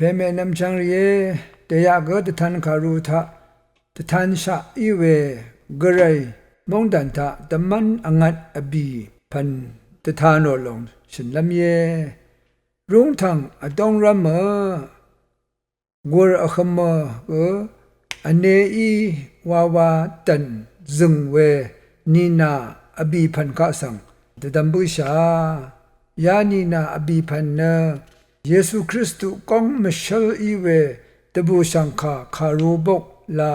เพเมนำจังเรียเตยากตทันคารุทะตทันชะอีเวกระไรมองดันทะตมันอังัดอบีพันตทานอลงฉันลำเยรุงทังอดองรำมกัวอขมอันเนอีวาวาตันซึงเวนีนาอบีพันกะสังตดัมบุชายานีนาอบีพันเนเยซูคริสต์กองมิเชลอีเวตบูชังคาคารูบกลา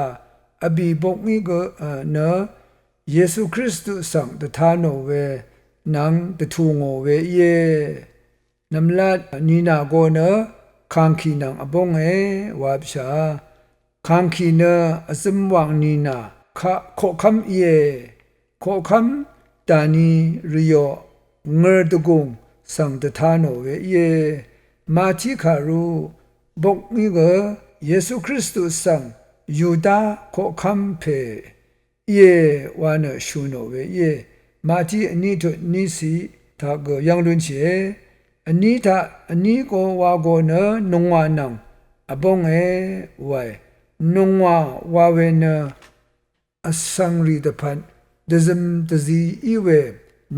อบีบกมีก็เนเยซูคริสต์สังตทานอเวนังตทูงอเวเยนำลาดนีนาโกเนคังคีนังอบงเอวาบชาคังคีเนอสมวังนีนาคะโคคัมเยโคคัมตานีริโยเงรตกุงสังตทานอเวเยมาชิคารูบกมีก็เยซูคริสต์สังยูดาโคคัมเพเยวานชูโนเวเยมาชิอันนี้ทุนิสีถ้าก็ยังรุนเชอันนี้ถ้าอันนี้ก็ว่าก็เนนงวานังอบงเอไว้นงวาเวนอสังรีดพันดซึมตซีอีเว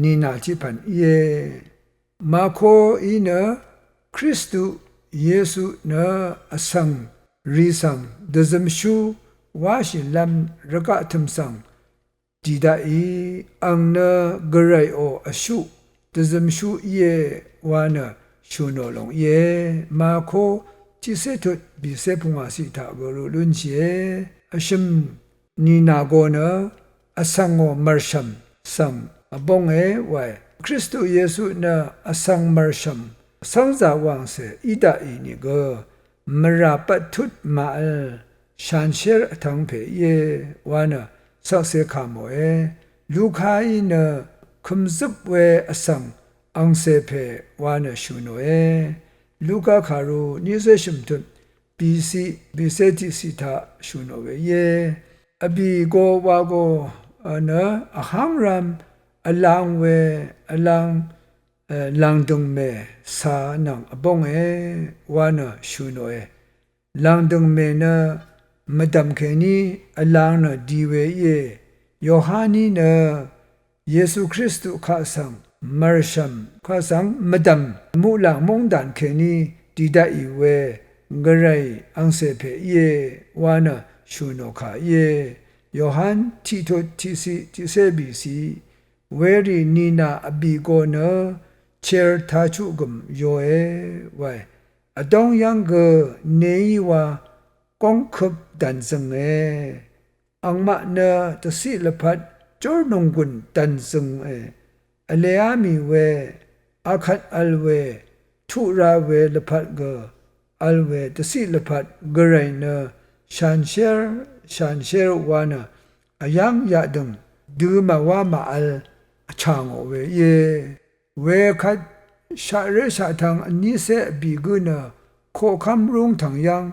นีนาชิพันเยมาโคอีเนคริสต์เยซูเนอสังรีสังดซึมชูวาชิลัมรกะทึมสังจีดาอีอังเนกระไรโออชูดซึมชูเยวานะชูโนลงเยมาโคจิเซตุบิเซพุงอาสิทากรุลุนเชอชิมนีนาโกเนอสังโอมารชัมสังอบงเอไวคริสต์เยซูเนอสังมารชัมสังจาวังเสอิดาอีนิโกมราปัทุตมาลชันเชรทังเพเยวานะสักเสคามโอเอลูคาอีเนคุมซุบเวอสังอังเซเพวานชูโนเอลูกาคารูนิเซชิมตุนบีเซติสิทาชูโนเวเยอบีโกวาโกเนอหังรัมอลังเวอลังลังดุงเมสานังอบงเอวานชูโนเอลังดุงเมเนมดัมเคนีอลังเนดีเวเยโยฮานีเนเยซูคริสต์ข้าสังมารชัมข้าสังมดัมมูลังมงดันเคนีดีดาอีเวกระไรอังเซเพเยวานะชูโนคาเยโยฮันทิโตทิซิทิเซบีซีเวรีนีนาอบีโกเนเชรทาชุกุมโยเอไวอดองยังเกเนยีวากองคบดันซึงเออังมาเนตสิลพัดจอร์นงกุนดันซึงเออเลอามีเวอาคัดอัลเวทุราเวลพัดเกอัลเวตสิลพัดกระไรเนชันเชรวานะอายังยาดึงดูมาว่ามาอัลชางเวเยเวคัดชาเรชาทางอันนี้เสบีกุนะโคคำรุงทางยัง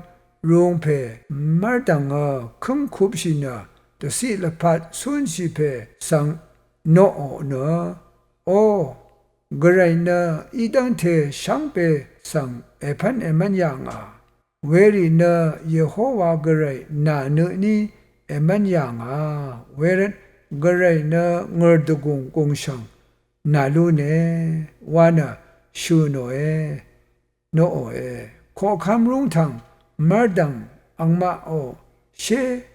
รุงเพมาดังคึงคุบชินะตสิลพัดสุนชิเพสังโนโอเนโอกระไรเนอีดังเทช่างเปสังเอพันเอมันยังเวรีเนเยโฮวากระไรนาเนนี้เอมันยังเวรกระไรเนเงรดกุงกงชังนาลูเนวานะชูโนเอโนโอเอขอคำรุงทางมาดังอังมาโอเช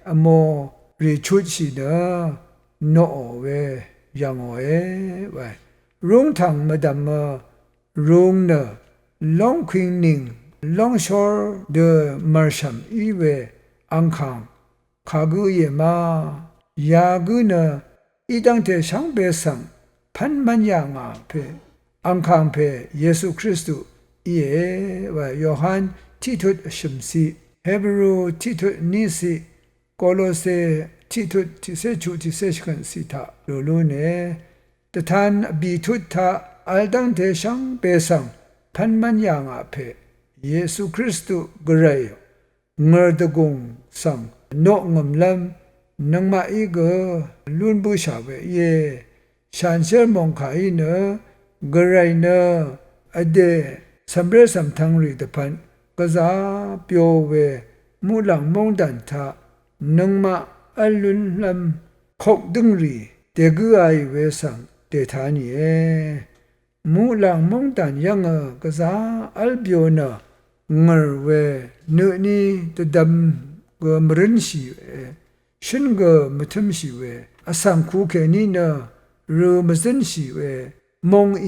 อโมริชุดชิเนโนโอเวยังโอเอไวรุงทางมาดัมรุงเนลองควิงนิงลองชอร์เดมารชัมอีเวอังคังคากุเยมายากุเนอีดังเทช่างเบสังพันมันยังเพอังคังเพเยซูคริสต์เยวโยฮันทิทุตชิมซีเฮบรูทิทุตนิสิโคโลเซทิทุตทิเซจูทิเซชกันสิทาลูเนตทานบีทุตทาอัลดังเทชังเปสังพันมันยังเพเยซูคริสต์กระไรเงรดกุงสังโนงมลำนังมาอีกลุนบูชาเวเยชันเชอร์มองขายเนกระไรเนอเดสัมเรสัมทังรีตพัน กษาเปียวเวมูหลังมงดันทะนังมาอัลลุนลำขกดึงรีเตกือไอเวสังเตทานีมูหลังมงดันยังกษาอัลเปียวนะงรเวเนื้อนี้ตดำก็มรินชีเวฉันก็มทมชีเวอสังคูแค่นี้นะรูมสินชีเวมงเอ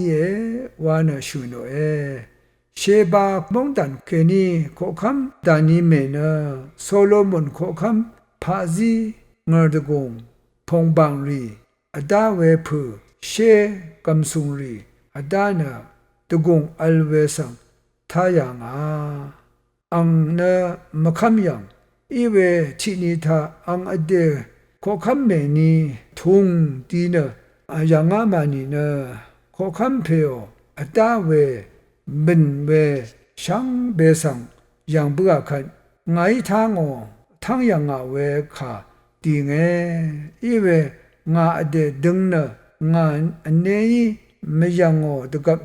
วานะชูโนเชบามงดันแค่นี้ขอคำดานีเมนะโซโลมอนขอคำพาซีงรดกงพงบางรีอดาเวพือเชกำสุงรีอดานะตกงอัลเวสังทายางอังนะมะคำยังอีเวชินีทาอังอเดขอคำเมนีทุงดีนะยังอามานีนะขอคำเพโออดาเวบินเวช่างเบสังยังเบื่อขันไงทางทั้งยังเวขาดีเงอีเวงาอเดดึงนะงานอันนี้ไม่ยังตกับ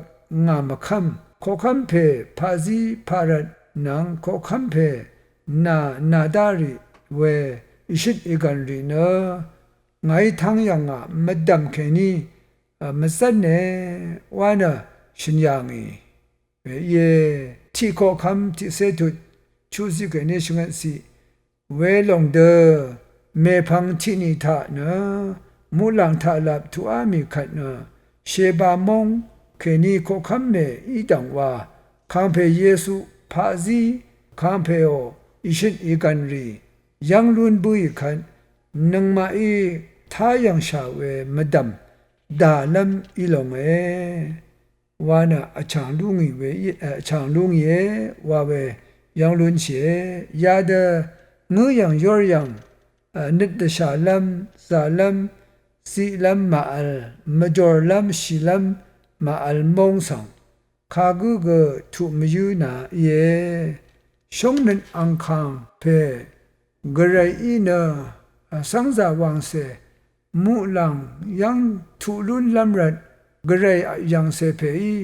งามคำขอคำเพพาซีพารัดนางขอคำเพนาดาริเวอิชิตอีกันรีนะไงทั้งยังไม่ดำแค่นี้ไม่สั่นเนวานะชินยังเย่ที่ขอคำที่เสถุชูสิกันนี้ชงสิเวลงเดอเมพังที่นิทานะมูลังทาลับทุอามีขัดนะเชบามงแค่นี้ขอคำเมอีดังว่าคังเพเยซูพาซีคังเพโออิชินอีกันรียังลุนบุยขันนังมาอีท้ายังชาเวมดำดาลัมอีลงวานะอชังลุงเวอชังลุงเยวาเวยังลุนเชยาเดงือยังยอยังนิดชาลัมซาลัมซีลัมมาอัลมจอลัมชิลัมมาอัลมงสังคากุกทุมยูนาชงนันอังคังเพกระไรอีนะสังจาวังเสมูลังยังทุลุนลัมรัดกระไรยังเสเพอี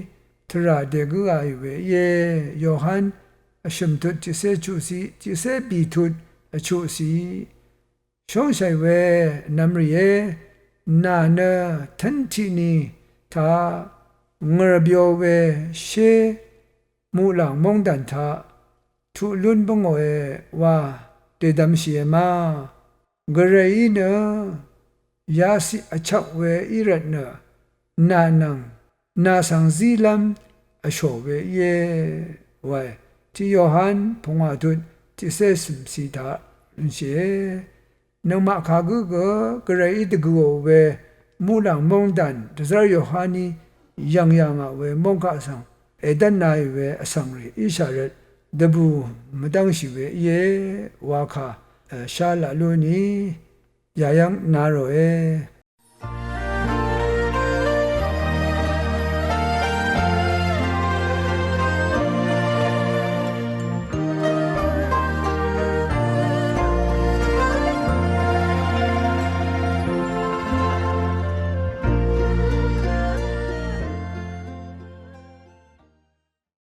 ทราเดกุไอเวโยฮันชิมทุดจิเซชูซีจิเซบีทุดชูซีชงใช้เวนัมรีนาเนทันทีนี้ทางรบิโอเวเชมูลังมงดันทาทุลุนบงว่าเตดัมเชียมากระไรเนยาสิอชักเวอิรัตเนนานังนาสังซีลัมอโชเวไว้ที่โยฮันพงอาทุดที่เซสมสีทาลุนเชนมาคากุกระไรตกุเวมูลังมงดันทศโยฮานียังเวมงคาสังดันนายเวอสังรีอิชาเรดบูมดังชิเววาคาชาลาลูนียังนาโร